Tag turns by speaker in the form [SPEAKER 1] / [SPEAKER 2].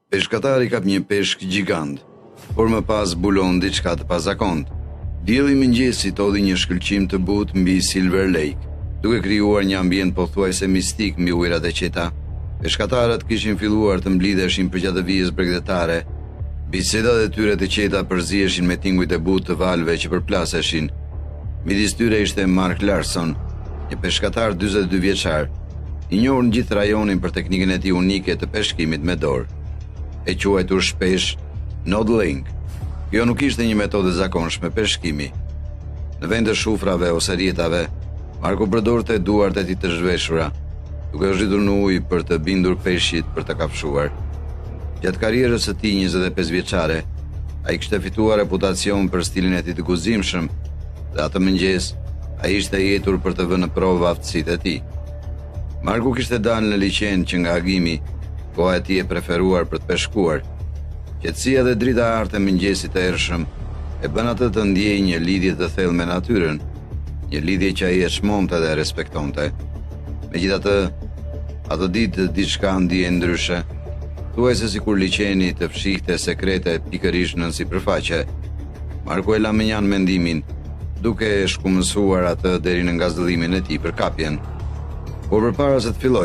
[SPEAKER 1] Peshkatari kap një peshk gjigant, por më pas bulon diçka të pazakont. Dielli i mëngjesit odhi një shkëlqim të butë mbi Silver Lake, duke krijuar një ambient pothuajse mistik mbi ujërat e qeta. Peshkatarët kishin filluar të mblidheshin përgjatë vijës bregdetare. Bisedat e tyre të qeta përziheshin me tingujt e butë të valve që përplaseshin. Midis tyre ishte Mark Larson, një peshkatar 42 vjeçar, i njohur në gjithë rajonin për teknikën e tij unike të peshkimit me dorë, e quajtur shpesh Nodling. Kjo nuk ishte një metodë e zakonshme peshkimi. Në vend të shufrave ose rjetave, Marku përdorte duart e tij të zhveshura, duke zhritur në ujë për të bindur peshqit për të kafshuar. Gjatë karrierës së tij 25 vjeçare, ai kishte fituar reputacion për stilin e tij të guzimshëm, dhe atë mëngjes ai ishte jetur për të vënë në provë aftësitë e tij. Marku kishte dalë në liqen që nga agimi, koha e tij e preferuar për të peshkuar. Qetësia dhe drita e artë e mëngjesit të ershëm e bën atë të ndjejë një lidhje të thellë me natyrën, një lidhje që ai e çmonte dhe e respektonte. Megjithatë, atë ditë diçka ndihej ndryshe, thuajse sikur liqeni të fshihte sekrete pikërisht nën sipërfaqe. Marku e la me njan mendimin, duke shkumësuar atë deri në ngazëllimin e tij për kapjen. Por përpara se të fillojë